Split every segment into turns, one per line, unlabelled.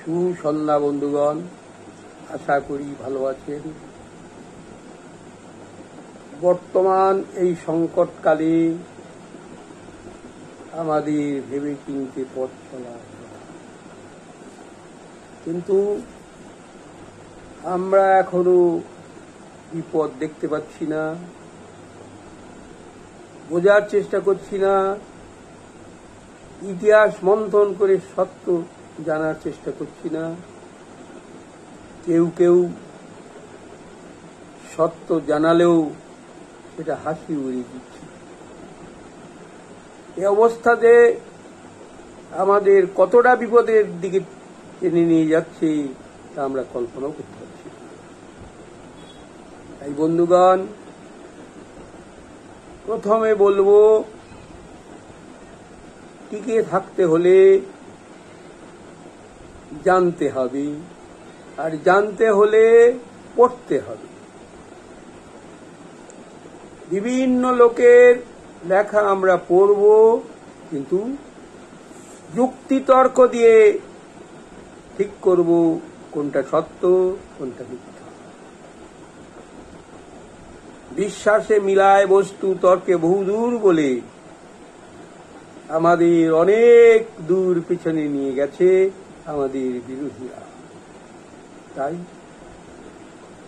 সুসন্ধ্যা বন্ধুগণ, আশা করি ভালো আছেন। বর্তমান এই সংকটকালে আমাদের ভেবে চিন্তে পথ চলা, কিন্তু আমরা এখনো বিপদ দেখতে পাচ্ছি না, বোঝার চেষ্টা করছি না, ইতিহাস মন্থন করে সত্য জানার চেষ্টা করছি না। কেউ কেউ সত্য জানালেও সেটা হাসি উড়িয়ে দিচ্ছে। এই অবস্থাতে আমাদের কতটা বিপদের দিকে টেনে নিয়ে যাচ্ছে তা আমরা কল্পনাও করতে পারছি। তাই বন্ধুগণ, প্রথমে বলবো, টিকে থাকতে হলে জানতে হবে, আর জানতে হলে পড়তে হবে। বিভিন্ন লোকের লেখা আমরা পড়ব, কিন্তু যুক্তিতর্ক দিয়ে ঠিক করব কোনটা সত্য কোনটা মিথ্যা। বিশ্বাসে মিলায় বস্তু, তর্কে বহুদূর বলে আমাদের অনেক দূর পিছনে নিয়ে গেছে আমাদের বিরোধীরা। তাই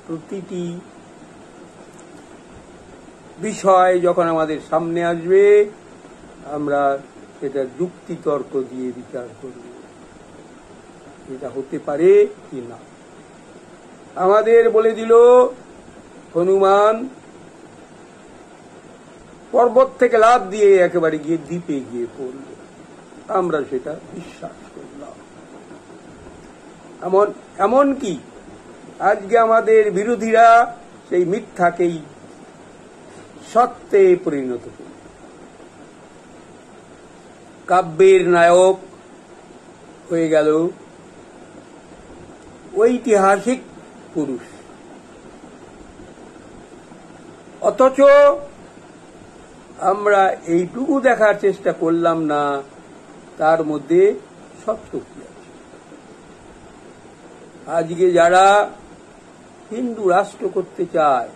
প্রতিটি বিষয় যখন আমাদের সামনে আসবে, আমরা সেটা যুক্তিতর্ক দিয়ে বিচার করব, এটা হতে পারে কি না। আমাদের বলে দিল হনুমান পর্বত থেকে লাফ দিয়ে একেবারে গিয়ে দ্বীপে গিয়ে পড়ল, আমরা সেটা বিশ্বাস করলাম। এমনকি আজকে আমাদের বিরোধীরা সেই মিথ্যাকেই সত্যে পরিণত করে কাব্যের নায়ক হয়ে গেল ঐতিহাসিক পুরুষ। অথচ আমরা এইটুকু দেখার চেষ্টা করলাম না তার মধ্যে সত্য কি আছে। আজকে যারা হিন্দু রাষ্ট্র করতে চায়,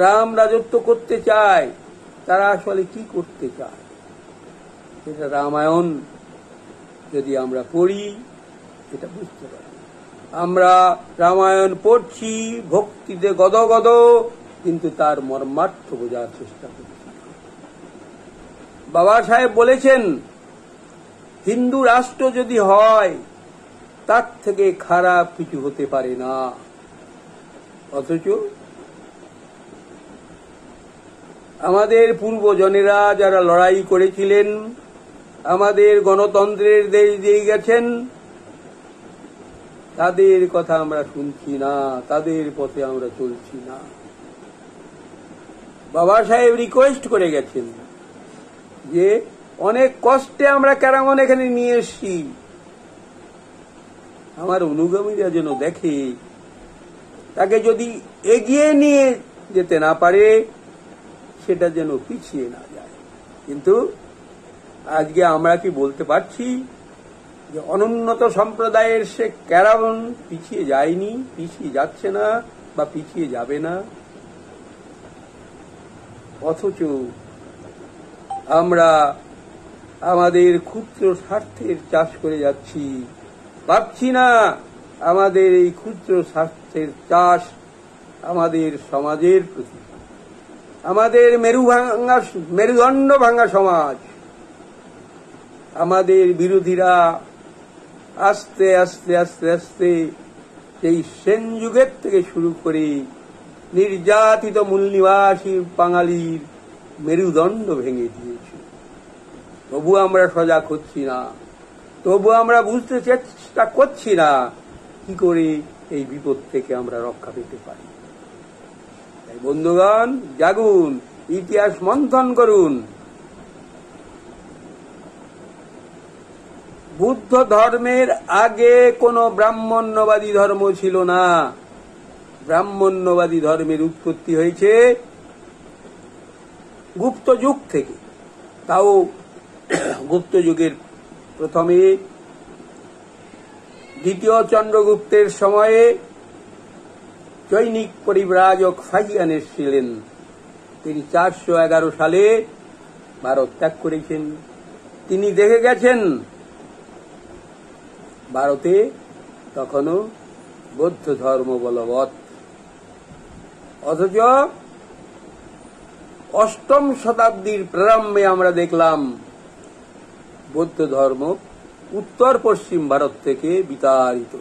রাম রাজত্ব করতে চায়, তারা আসলে কি করতে চায় সেটা রামায়ণ যদি আমরা পড়ি এটা বুঝতে পারি। আমরা রামায়ণ পড়ছি ভক্তিতে গদগদ, কিন্তু তার মর্মার্থ বোঝার চেষ্টা করছি। বাবা সাহেব বলেছেন, হিন্দু রাষ্ট্র যদি হয় তার থেকে খারাপ কিছু হতে পারে না। অথচ আমাদের পূর্বজনেরা যারা লড়াই করেছিলেন, আমাদের গণতন্ত্রের দেশ দিয়ে গেছেন, তাদের কথা আমরা শুনছি না, তাদের পথে আমরা চলছি না। বাবা সাহেব রিকোয়েস্ট করে গেছেন যে অনেক কষ্টে আমরা কেরামন এখানে নিয়ে এসছি, আমার অনুগামীরা যেন দেখে তাকে যদি এগিয়ে নিয়ে যেতে না পারে সেটা যেন পিছিয়ে না যায়। কিন্তু আজকে আমরা কি বলতে পারছি যে অনুন্নত সম্প্রদায়ের সে কেরামন পিছিয়ে যায়নি, পিছিয়ে যাচ্ছে না বা পিছিয়ে যাবে না? অথচ আমরা আমাদের ক্ষুদ্র স্বার্থের চাষ করে যাচ্ছি, ভাবছি না আমাদের এই ক্ষুদ্র স্বার্থের চাষ আমাদের সমাজের প্রতি, আমাদের মেরুদণ্ড ভাঙা সমাজ। আমাদের বিরোধীরা আস্তে আস্তে আস্তে আস্তে সেই সেন যুগের থেকে শুরু করে নির্যাতিত মূলনিবাসী বাঙালির মেরুদণ্ড ভেঙে দিয়েছে। তবু আমরা সজাগ হচ্ছি না, তবু আমরা বুঝতে চেষ্টা করছি না কি করে এই বিপদ থেকে আমরা রক্ষা পেতে পারি। তাই বন্ধুগণ, জাগুন, ইতিহাস মন্থন করুন। বুদ্ধ ধর্মের আগে কোনো ব্রাহ্মণ্যবাদী ধর্ম ছিল না। ব্রাহ্মণ্যবাদী ধর্মের উৎপত্তি হয়েছে গুপ্ত যুগ থেকে। তাও গুপ্ত যুগের প্রথমে দ্বিতীয় চন্দ্রগুপ্তের সময়ে চৈনিক পরিব্রাজক ফাহিয়ান এসেছিলেন। তিনি 411 সালে ভারত ত্যাগ করেছেন। তিনি দেখে গেছেন ভারতে তখনও বৌদ্ধ ধর্ম বলবৎ, অথচ 8ম শতাব্দীর প্রারম্ভে আমরা দেখলাম বৌদ্ধ ধর্ম উত্তর পশ্চিম ভারত থেকে বিতাড়িত।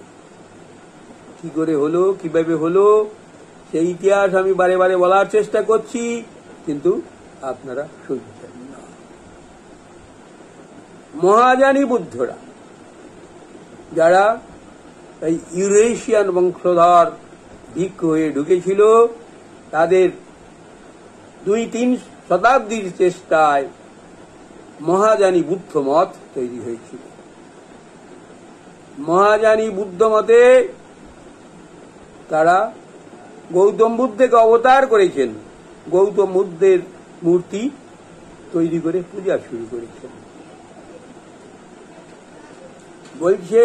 কি করে হলো, কিভাবে হলো, সেই ইতিহাস আমি বারে বারে বলার চেষ্টা করছি, কিন্তু আপনারা শুনছেন না। মহাযানী বুদ্ধরা, যারা এই ইউরেশিয়ান বংশধর ভিক্ষু হয়ে ঢুকেছিল, তাদের 2-3 শতাব্দীর চেষ্টায় মহাযানী বুদ্ধ মত তৈরি হয়েছিল। মহাযানী বুদ্ধ মতে তারা গৌতম বুদ্ধকে অবতার করেছেন, গৌতম বুদ্ধের মূর্তি তৈরি করে পূজা শুরু করেছেন। বলছে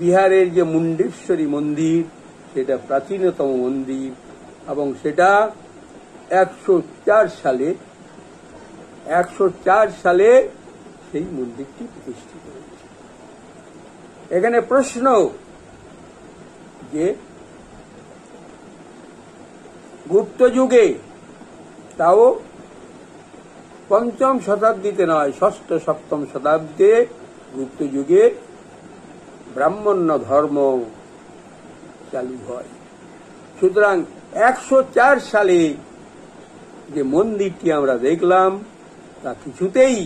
বিহারের যে মুন্ডেশ্বরী মন্দির, সেটা প্রাচীনতম মন্দির এবং সেটা 104 সালে সেই মন্দিরটি প্রতিষ্ঠিত হয়েছে। এখানে প্রশ্ন যে গুপ্ত যুগে, তাও 5ম শতাব্দীতে নয়, 6ষ্ঠ-7ম শতাব্দীতে গুপ্ত যুগে ব্রাহ্মণ্য ধর্ম চালু হয়। সুতরাং 104 সালে যে মন্দিরটি আমরা দেখলাম তা কিছুতেই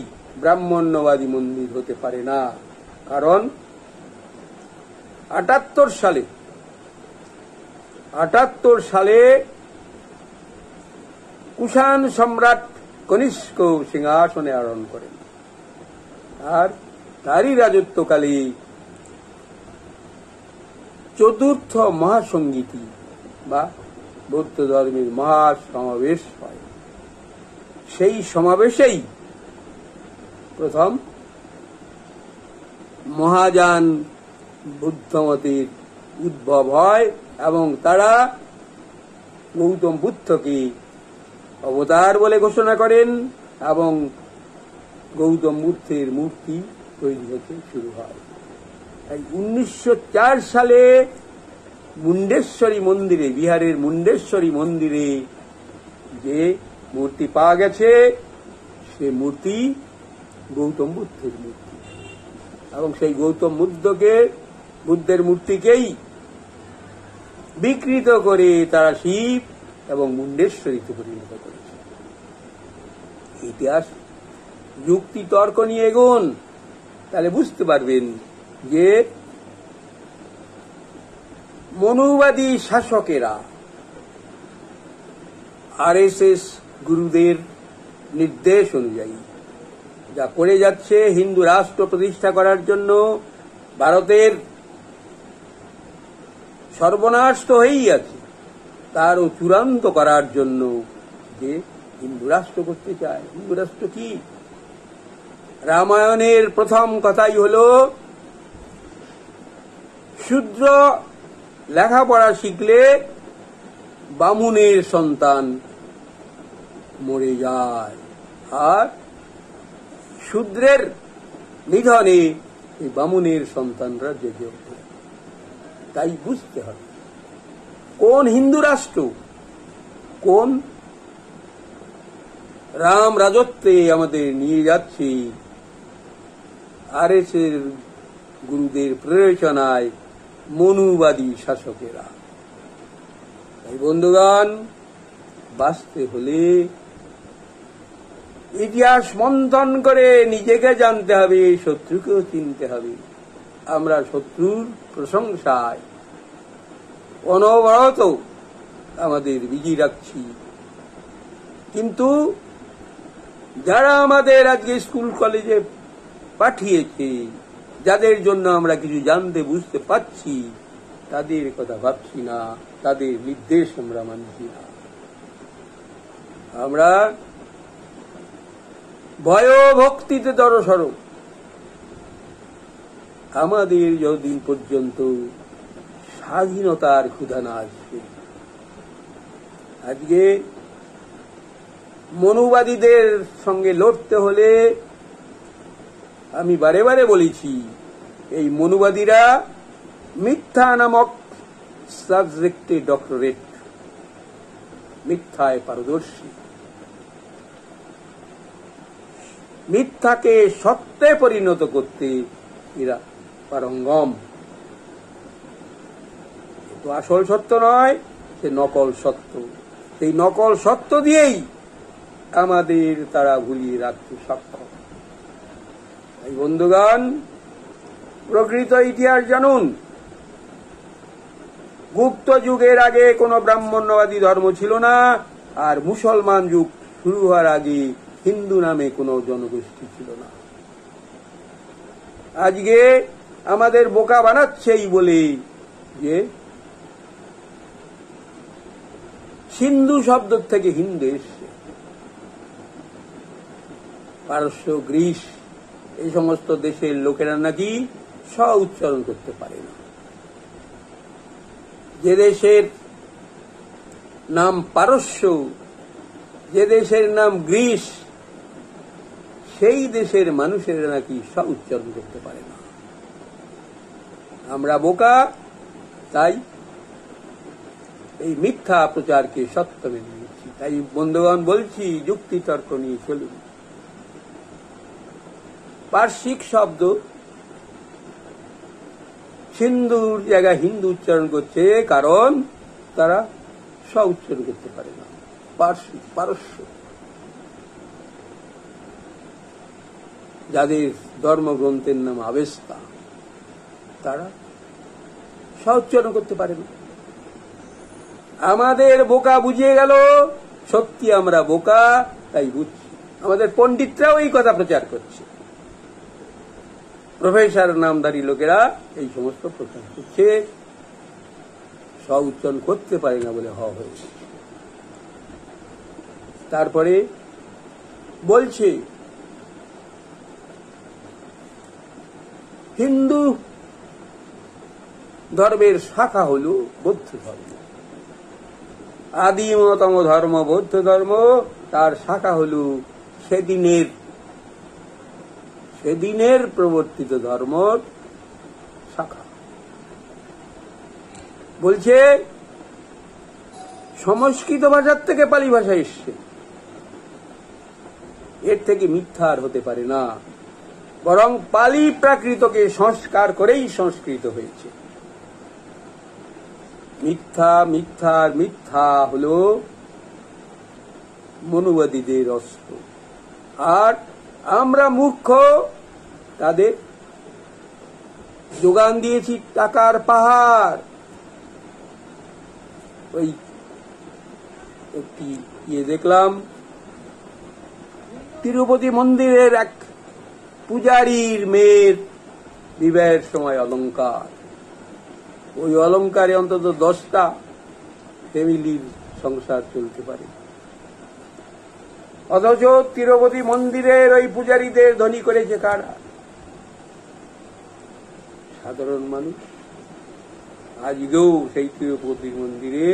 ব্রাহ্মণ্যবাদী মন্দির হতে পারে না। কারণ 78 সালে কুষাণ সম্রাট কনিষ্ক সিংহাসনে আরোহণ করেন, আর তারই রাজত্বকালে 4র্থ মহাসঙ্গীতি বা বৌদ্ধ ধর্মের মহাসমাবেশ হয়। সেই সমাবেশেই প্রথম মহাযান বুদ্ধমতের উদ্ভব হয় এবং তারা গৌতম বুদ্ধকে অবতার বলে ঘোষণা করেন এবং গৌতম বুদ্ধের মূর্তি তৈরি হতে শুরু হয়। 1904 সালে মুন্ডেশ্বরী মন্দিরে, বিহারের মুন্ডেশ্বরী মন্দিরে যে মূর্তি পাওয়া গেছে, সে মূর্তি গৌতম বুদ্ধের মূর্তি এবং সেই গৌতম বুদ্ধের মূর্তিকেই বিকৃত করে তারা শিব এবং মুন্ডেশ্বরীতে পরিণত করেছে। ইতিহাস যুক্তি তর্ক নিয়ে এগোন, তাহলে বুঝতে পারবেন যে মনুবাদী শাসকেরা আরএসএস গুরুদের নির্দেশ অনুযায়ী যা করে যাচ্ছে, হিন্দু রাষ্ট্র প্রতিষ্ঠা করার জন্য ভারতের সর্বনাশ তো হয়েই আছে, তারও চূড়ান্ত করার জন্য যে হিন্দু রাষ্ট্র করতে চায়। হিন্দু রাষ্ট্র কি? রামায়ণের প্রথম কথাই হল শূদ্র লেখাপড়া শিখলে বামুনের সন্তান মরে যায়, আর শূদ্রের নিধনে এই বামুনের সন্তানরা জেগে ওঠে। তাই বুঝতে হবে কোন হিন্দু রাষ্ট্র, কোন রাম রাজত্বে আমাদের নিয়ে যাচ্ছে আরএসএস গুরুদের প্ররোচনায় মনুবাদী শাসকেরা। তাই বন্ধুগণ, বাঁচতে হলে ইতিহাস মন্থন করে নিজেকে জানতে হবে, শত্রুকেও চিনতে হবে। আমরা শত্রুর প্রশংসায় অনবরত আমাদের বিজি রাখছি, কিন্তু যারা আমাদের আজকে স্কুল কলেজে পাঠিয়েছে, যাদের জন্য আমরা কিছু জানতে বুঝতে পাচ্ছি, তাদের কথা ভাবছি না, তাদের নির্দেশ আমরা মানছি না। আমরা ভয় ভক্তিতে জড়সড়, আমাদের যতদিন পর্যন্ত স্বাধীনতার ক্ষুধা না আসবে। আজকে মনুবাদীদের সঙ্গে লড়তে হলে আমি বারে বারে বলেছি, এই মনুবাদীরা মিথ্যা নামক সাবজেক্টে ডক্টরেট, মিথ্যায় পারদর্শী, মিথ্যাকে সত্যে পরিণত করতে এরা পারঙ্গম। তো আসল সত্য নয়, সে নকল সত্য। সেই নকল সত্য দিয়েই আমাদের তারা ভুলিয়ে রাখতে সক্ষম। এই বন্ধুগণ, প্রকৃত ইতিহাস জানুন। গুপ্ত যুগের আগে কোনো ব্রাহ্মণ্যবাদী ধর্ম ছিল না, আর মুসলমান যুগ শুরু হওয়ার আগে হিন্দু নামে কোনো জনগোষ্ঠী ছিল না। আজকে আমাদের বোকা বানাচ্ছেই বলে যে সিন্ধু শব্দ থেকে হিন্দু এসছে। পারস্য, গ্রিস, এই সমস্ত দেশের লোকেরা নাকি স উচ্চারণ করতে পারে না। যে দেশের নাম পারস্য, যে দেশের নাম গ্রিস, সেই দেশের মানুষেরা নাকি স উচ্চারণ করতে পারে না। আমরা বোকা, তাই এই মিথ্যা প্রচারকে সত্য মেনে নিচ্ছি। তাই বন্ধুগণ বলছি, যুক্তি তর্ক নিয়ে চলুন। পার্শ্বিক শব্দ সিন্ধুর জায়গায় হিন্দু উচ্চারণ করছে, কারণ তারা স উচ্চারণ করতে পারে না। পার্শ্বিক, পারস্য, যাদের ধর্মগ্রন্থের নাম আবেস্তা, তারা স উচ্চারণ করতে পারে না। আমাদের বোকা বুঝিয়ে গেল, সত্যি আমরা বোকা, তাই বুঝছি। আমাদের পণ্ডিতরাও এই কথা প্রচার করছে, প্রফেসর নামধারী লোকেরা এই সমস্ত প্রচার করছে, স উচ্চারণ করতে পারে না বলে হয়েছে। তারপরে বলছে হিন্দু ধর্মের শাখা হল বৌদ্ধ ধর্ম। আদিমতম ধর্ম বৌদ্ধ ধর্ম, তার শাখা হল সেদিনের প্রবর্তিত ধর্ম শাখা। বলছে সংস্কৃত ভাষার থেকে পালি ভাষা এসছে, এর থেকে মিথ্যা আর হতে পারে না। বরং পালি প্রাকৃতকে সংস্কার করেই সংস্কৃত হয়েছে। মিথ্যা, মিথ্যার মিথ্যা হল মনুবাদীদের অস্ত্র, আর আমরা মূর্খ, তাদের যোগান দিয়েছি টাকার পাহাড়। ওই একটি দেখলাম, তিরুপতি মন্দিরের এক পূজারীর মেয়ের বিবাহের সময় অলংকার, ওই অলংকারে অন্তত 10টা ফ্যামিলির সংসার চলতে পারে। অথচ তিরুপতি মন্দিরের ওই পূজারীদের ধনী করেছে কারা? সাধারণ মানুষ। আজকেও সেই তিরুপতি মন্দিরে,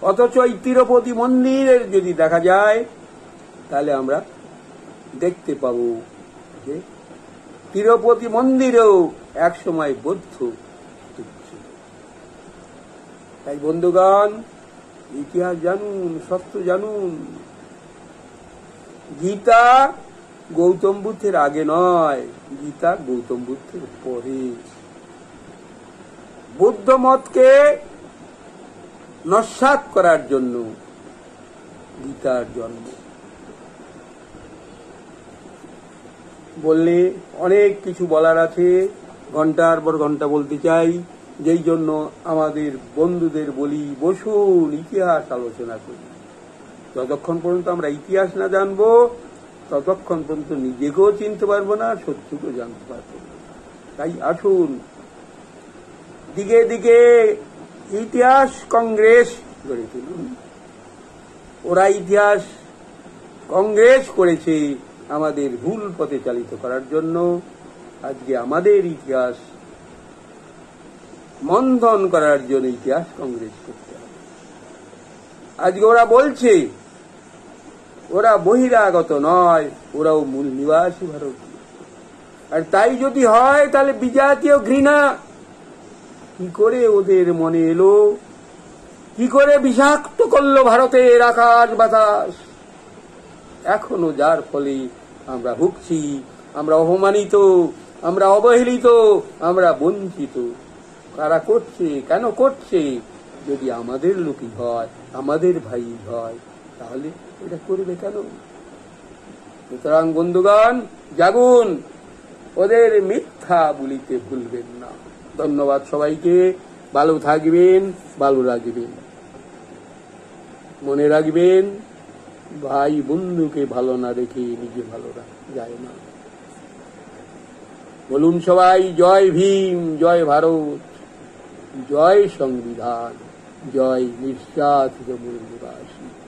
অথচ এই তিরুপতি মন্দিরের যদি দেখা যায়, তাহলে আমরা দেখতে পাব যে তিরুপতি মন্দিরেও একসময় বৌদ্ধ ছিল। তাই বন্ধুগণ, ইতিহাস জানুন, সত্য জানুন। গীতা গৌতম বুদ্ধের আগে নয়, গীতা গৌতম বুদ্ধের পরে। বৌদ্ধ মতকে নস্যাৎ করার জন্য গীতার জন্ম। বললে অনেক কিছু বলার আছে, ঘন্টার পর ঘন্টা বলতে চাই, যেই জন্য আমাদের বন্ধুদের বলি, বসুন ইতিহাস আলোচনা করি। যতক্ষণ পর্যন্ত আমরা ইতিহাস না জানবো, ততক্ষণ পর্যন্ত নিজেকেও চিনতে পারবো না, শত্রুকেও জানতে পারবো না। তাই আসুন, দিকে দিকে ইতিহাস কংগ্রেস গড়ে তুলুন। ওরা ইতিহাস কংগ্রেস করেছে আমাদের ভুল পথে চালিত করার জন্য, আজকে আমাদের ইতিহাস মন্থন করার জন্য ইতিহাস কংগ্রেস করতে হবে। আজকে ওরা বলছে ওরা বহিরাগত নয়, ওরাও মূল নিবাসী ভারতীয়। আর তাই যদি হয় তাহলে বিজাতীয় ঘৃণা কি করে ওদের মনে এলো, কি করে বিষাক্ত করলো ভারতের আকাশ বাতাস। এখনো যার ফলে আমরা ভুগছি, আমরা অপমানিত, আমরা অবহেলিত, আমরা বঞ্চিত। কারা করছে, কেন করছে? যদি আমাদের লোকই হয়, আমাদের ভাই হয়, তাহলে এটা করবে কেন? সুতরাং বন্ধুগণ, জাগুন, ওদের মিথ্যা বলিতে ভুলবেন না। ধন্যবাদ সবাইকে। ভালো থাকবেন, ভালো রাখবেন। মনে রাখবেন, ভাই বন্ধুকে ভালো না রেখে নিজে ভালো যায় না। বলুন সবাই, জয় ভীম, জয় ভারত, জয় সংবিধান, জয় নির্যাতিত মূল নিবাসী।